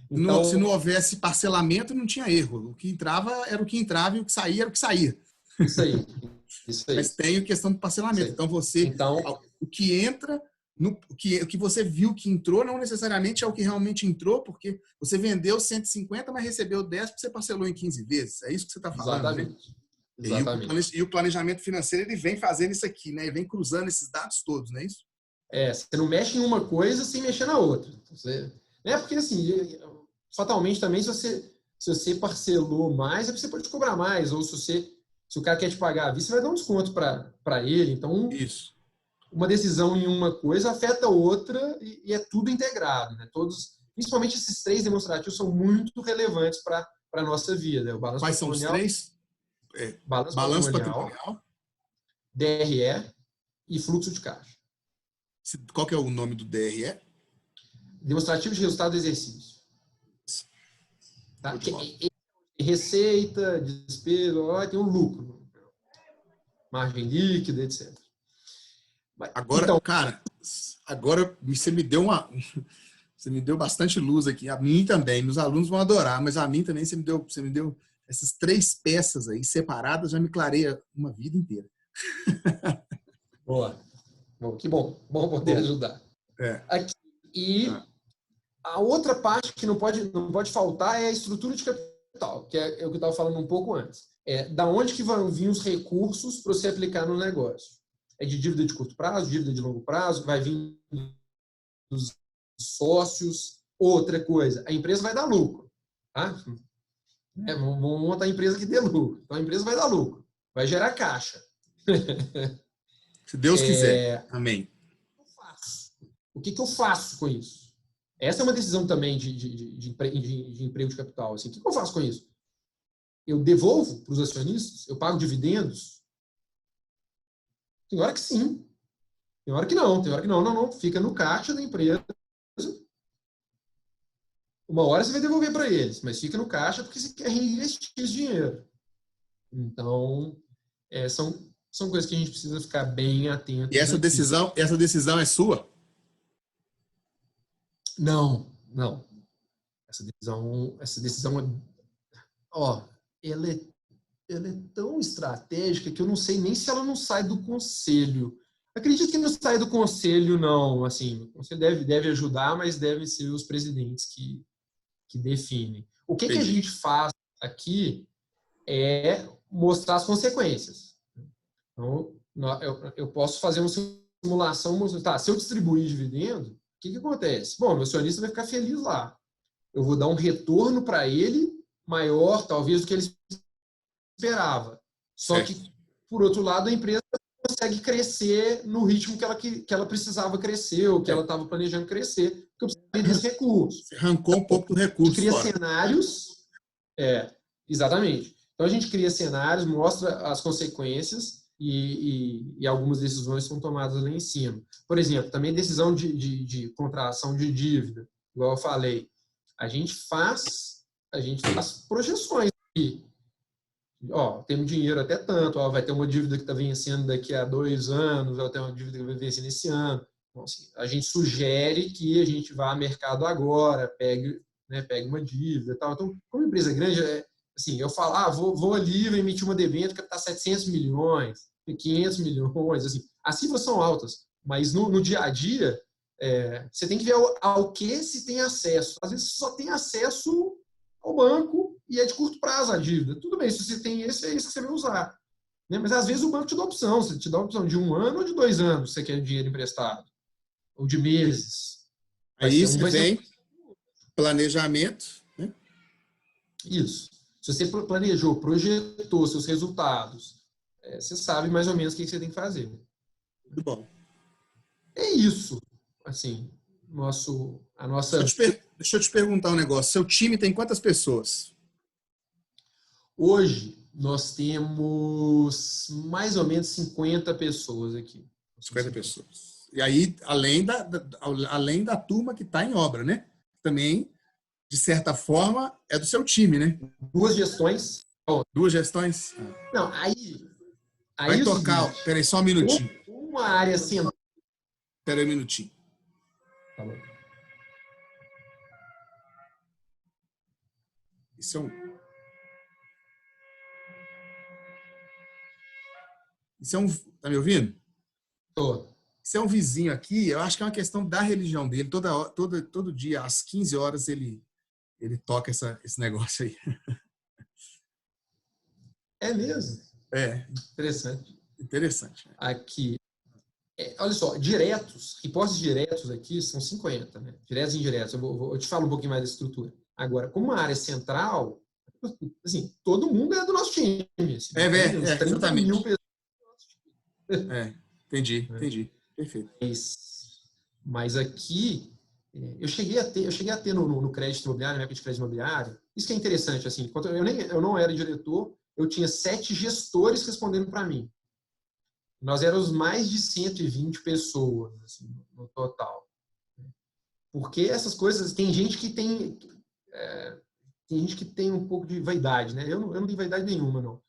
Então, se não houvesse parcelamento, não tinha erro. O que entrava era o que entrava e o que saía era o que saía. Isso aí. Mas tem a questão do parcelamento. Então, o que entra, o que você viu que entrou, não necessariamente é o que realmente entrou, porque você vendeu 150, mas recebeu 10 porque você parcelou em 15 vezes. É isso que você está falando. Exatamente. Né? Exatamente. E o planejamento financeiro ele vem fazendo isso aqui, né? Ele vem cruzando esses dados todos, não é isso? Você não mexe em uma coisa sem mexer na outra. Porque assim, fatalmente também, se você parcelou mais, é porque você pode cobrar mais, ou se o cara quer te pagar à vista, você vai dar um desconto para ele. Então, isso. Uma decisão em uma coisa afeta a outra e é tudo integrado. Né? Principalmente esses 3 demonstrativos são muito relevantes para a nossa vida. O balanço Quais são os 3? Balanço patrimonial, DRE e fluxo de caixa. Qual que é o nome do DRE? Demonstrativo de resultado do exercício. Tá? Receita, despesa, tem um lucro. Margem líquida, etc. Agora, então, cara, você me deu bastante luz aqui. A mim também, meus alunos vão adorar, mas a mim também você me deu essas 3 peças aí separadas, já me clareia uma vida inteira. Boa. Que bom poder ajudar. Aqui, a outra parte que não pode faltar é a estrutura de capital, que é o que eu estava falando um pouco antes. Da onde que vão vir os recursos para você aplicar no negócio? É de dívida de curto prazo, dívida de longo prazo, vai vir dos sócios. Outra coisa, a empresa vai dar lucro. Tá? Vamos montar a empresa que dê lucro. Então, a empresa vai dar lucro, vai gerar caixa. Se Deus quiser. Amém. O que eu faço com isso? Essa é uma decisão também de emprego de capital. Assim, o que eu faço com isso? Eu devolvo para os acionistas? Eu pago dividendos? Tem hora que sim. Tem hora que não. Tem hora que não. Fica no caixa da empresa. Uma hora você vai devolver para eles, mas fica no caixa porque você quer reinvestir esse dinheiro. Então, são coisas que a gente precisa ficar bem atento. E essa decisão é sua? Não. Essa decisão ela é tão estratégica que eu não sei nem se ela não sai do conselho. Acredito que não sai do conselho, não. Assim, o conselho deve ajudar, mas devem ser os presidentes que definem. O que a gente faz aqui é mostrar as consequências. Então, eu posso fazer uma simulação, se eu distribuir dividendo, o que acontece? Bom, meu acionista vai ficar feliz lá. Eu vou dar um retorno para ele maior, talvez, do que ele esperava. Só que, por outro lado, a empresa consegue crescer no ritmo que ela precisava crescer, ou que ela estava planejando crescer, porque eu precisaria desse recurso. Você arrancou um pouco do recurso. A gente cria cenários. Exatamente. Então, a gente cria cenários, mostra as consequências e algumas decisões são tomadas lá em cima. Por exemplo, também decisão de contração de dívida, igual eu falei. A gente faz projeções aqui. Ó, temos dinheiro até tanto, ó, vai ter uma dívida que está vencendo daqui a 2 anos, vai ter uma dívida que vai vencer nesse ano. Então, assim, a gente sugere que a gente vá ao mercado agora, pegue uma dívida e tal. Então, como empresa grande, assim, eu falo, vou ali, vou emitir uma debênture que está 700 milhões, 500 milhões, assim. As cifras são altas, mas no dia a dia, você tem que ver ao que se tem acesso. Às vezes, você só tem acesso ao banco e é de curto prazo a dívida. Tudo bem, se você tem esse, é isso que você vai usar. Né? Mas, às vezes, o banco te dá opção. Você te dá a opção de 1 ano ou de 2 anos você quer dinheiro emprestado. Ou de meses. Aí você tem planejamento, né? Isso. Se você planejou, projetou seus resultados, você sabe mais ou menos o que você tem que fazer. Muito bom. É isso. Assim, a nossa... Deixa eu te perguntar um negócio. Seu time tem quantas pessoas? Hoje, nós temos mais ou menos 50 pessoas aqui. 50 pessoas. E aí, além da turma que está em obra, né? Também, de certa forma, é do seu time, né? 2 gestões. 2 gestões? Não, aí vai tocar. Peraí, só um minutinho. Uma área central. Peraí um minutinho. Tá bom. Isso é um. Tá me ouvindo? Tô. Isso é um vizinho aqui, eu acho que é uma questão da religião dele. Todo dia, às 15 horas, ele toca esse negócio aí. É mesmo? É. Interessante. Interessante. Aqui. Olha só, reportes diretos aqui são 50, né? Diretos e indiretos. Eu te falo um pouquinho mais da estrutura. Agora, como uma área central, assim, todo mundo é do nosso time. Assim, uns 30 mil pessoas. Entendi. Perfeito. Mas aqui, eu cheguei a ter no crédito imobiliário, na época de crédito imobiliário, isso que é interessante, assim, eu não era diretor, eu tinha 7 gestores respondendo para mim. Nós éramos mais de 120 pessoas, assim, no total. Porque essas coisas, tem gente que tem um pouco de vaidade, né? Eu não tenho vaidade nenhuma, não.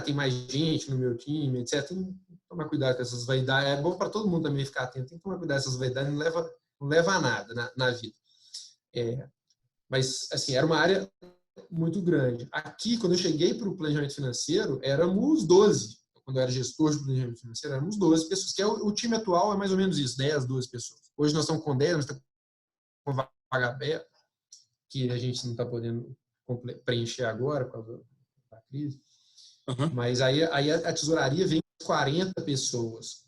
Tem mais gente no meu time, etc. Tem que tomar cuidado com essas vaidades. É bom para todo mundo também ficar atento. Tem que tomar cuidado com essas vaidades, não leva a nada na vida. Mas, assim, era uma área muito grande. Aqui, quando eu cheguei para o planejamento financeiro, éramos 12. Quando eu era gestor de planejamento financeiro, éramos 12 pessoas, que o time atual é mais ou menos isso, 10, 12 pessoas. Hoje nós estamos com 10, nós estamos com vaga aberta, que a gente não está podendo preencher agora por causa da crise. Uhum. Mas aí a tesouraria vem com 40 pessoas.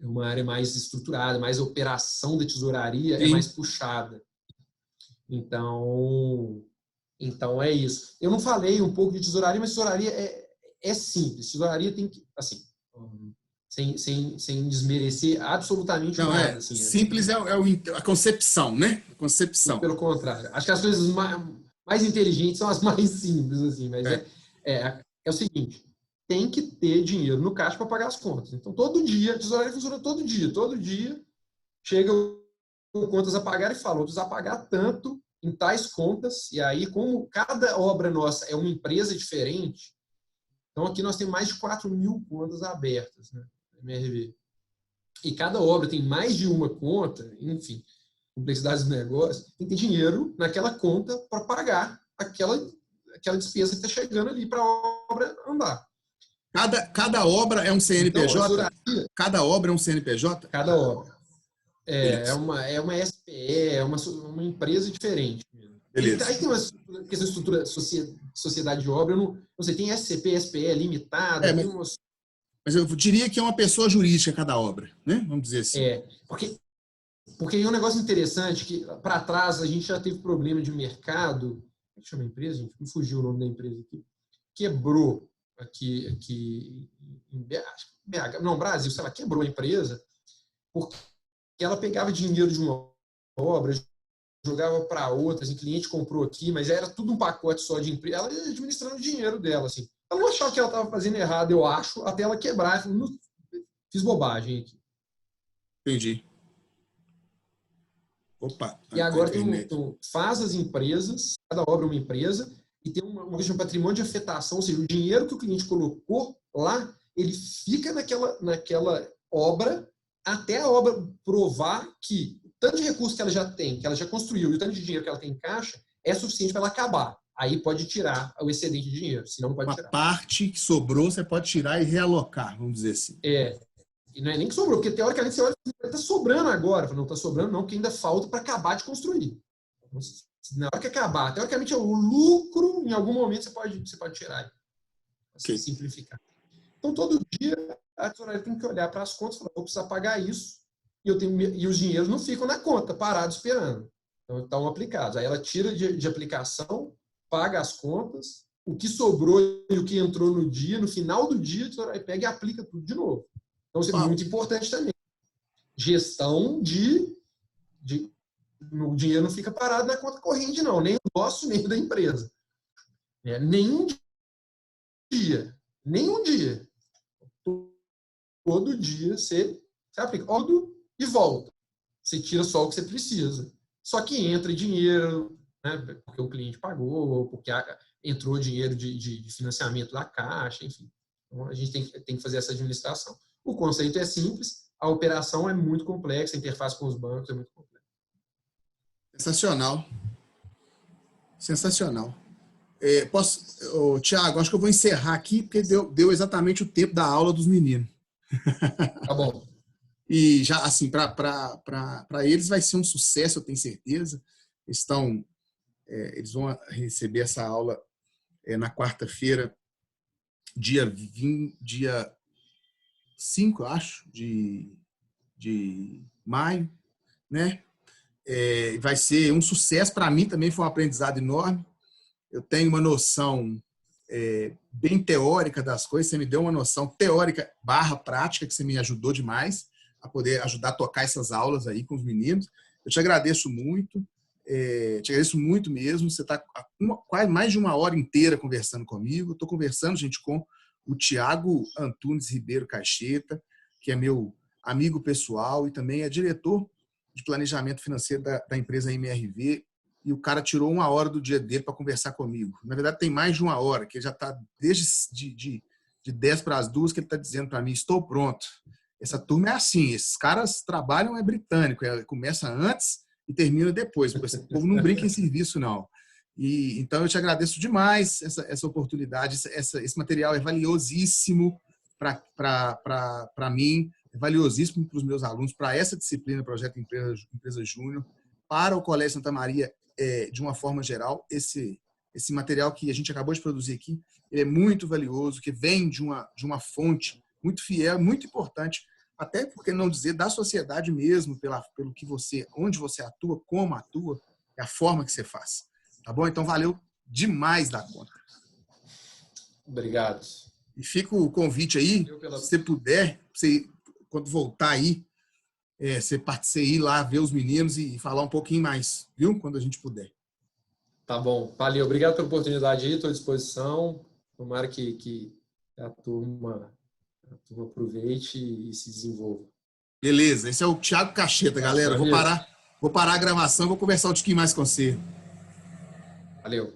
É uma área mais estruturada, mais operação da tesouraria. Sim. É mais puxada. Então é isso. Eu não falei um pouco de tesouraria, mas tesouraria é simples. Tesouraria tem que, assim, sem desmerecer absolutamente nada. Assim, simples é a concepção, né? A concepção. Pelo contrário. Acho que as coisas mais inteligentes são as mais simples, assim, mas é o seguinte, tem que ter dinheiro no caixa para pagar as contas. Então, todo dia, a tesouraria funciona todo dia chega contas a pagar e fala, outros a pagar tanto em tais contas, e aí, como cada obra nossa é uma empresa diferente, então aqui nós temos mais de 4.000 contas abertas, né, no MRV. E cada obra tem mais de uma conta, enfim, complexidades do negócio, tem que ter dinheiro naquela conta para pagar aquela despesa que está chegando ali para a obra andar. Cada obra é um CNPJ? Então, cada obra é um CNPJ? Cada obra. É uma SPE, é uma empresa diferente. Beleza. Aí tem uma questão de estrutura, sociedade de obra, eu não sei, tem SCP, SPE limitada, mas eu diria que é uma pessoa jurídica cada obra, né? Vamos dizer assim. Porque é um negócio interessante que, para trás, a gente já teve problema de mercado. Como é que chama a empresa, gente? Me fugiu o nome da empresa aqui. Quebrou aqui em BH, não, Brasil, sei lá, quebrou a empresa porque ela pegava dinheiro de uma obra, jogava para outra, assim, cliente comprou aqui, mas era tudo um pacote só de empresa. Ela ia administrando o dinheiro dela, assim. Ela não achava que ela estava fazendo errado, eu acho, até ela quebrar. Falei, fiz bobagem aqui. Entendi. Opa, E agora faz as empresas, cada obra é uma empresa, e tem uma questão de patrimônio de afetação, ou seja, o dinheiro que o cliente colocou lá, ele fica naquela obra até a obra provar que o tanto de recursos que ela já tem, que ela já construiu, e o tanto de dinheiro que ela tem em caixa, é suficiente para ela acabar. Aí pode tirar o excedente de dinheiro, senão não pode tirar. Uma parte que sobrou, você pode tirar e realocar, vamos dizer assim. E não é nem que sobrou, porque teoricamente você olha que está sobrando agora. Não está sobrando, não, porque ainda falta para acabar de construir. Então, na hora que acabar, teoricamente, o lucro, em algum momento, você pode tirar. Para simplificar. Então, todo dia, a tesouraria tem que olhar para as contas e falar: vou precisar pagar isso, e os dinheiros não ficam na conta, parados esperando. Então, estão aplicados. Aí ela tira de aplicação, paga as contas, o que sobrou e o que entrou no dia, no final do dia, a tesouraria pega e aplica tudo de novo. Então, isso é muito importante também. Gestão o dinheiro não fica parado na conta corrente, não. Nem o nosso, nem o da empresa. Nem um dia. Nem um dia. Todo dia você aplica. Tudo e volta. Você tira só o que você precisa. Só que entra dinheiro, né, porque o cliente pagou, porque entrou dinheiro de financiamento da Caixa, enfim. Então, a gente tem que fazer essa administração. O conceito é simples, a operação é muito complexa, a interface com os bancos é muito complexa. Sensacional. Sensacional. Tiago, acho que eu vou encerrar aqui, porque deu exatamente o tempo da aula dos meninos. Tá bom. E já, assim, para eles vai ser um sucesso, eu tenho certeza. Eles vão receber essa aula na quarta-feira, dia 5, eu acho, de maio, né? Vai ser um sucesso. Para mim também foi um aprendizado enorme. Eu tenho uma noção bem teórica das coisas. Você me deu uma noção teórica / prática, que você me ajudou demais a poder ajudar a tocar essas aulas aí com os meninos. Eu te agradeço muito. Te agradeço muito mesmo. Você está quase mais de 1 hora inteira conversando comigo. Estou conversando, gente, com o Tiago Antunes Ribeiro Caixeta, que é meu amigo pessoal e também é diretor de planejamento financeiro da empresa MRV. E o cara tirou 1 hora do dia dele para conversar comigo. Na verdade, tem mais de 1 hora, que ele já está desde de 10 para as 2 que ele está dizendo para mim: estou pronto. Essa turma é assim, esses caras trabalham britânico, começa antes e termina depois. Esse povo não brinca em serviço, não. Então, eu te agradeço demais essa oportunidade. Esse material é valiosíssimo para mim, é valiosíssimo para os meus alunos, para essa disciplina, Projeto Empresa Júnior, para o Colégio Santa Maria, de uma forma geral. Esse material que a gente acabou de produzir aqui, ele é muito valioso, que vem de uma fonte muito fiel, muito importante, até porque não dizer da sociedade mesmo, pelo que onde você atua, como atua, é a forma que você faz. Tá bom? Então, valeu demais da conta. Obrigado. E fica o convite aí, se você puder, você, quando voltar aí, você ir lá ver os meninos e falar um pouquinho mais, viu? Quando a gente puder. Tá bom. Valeu. Obrigado pela oportunidade aí, estou à disposição. Tomara que a turma aproveite e se desenvolva. Beleza. Esse é o Tiago Caixeta, galera. Vou parar a gravação e vou conversar um tiquinho mais com você. Valeu.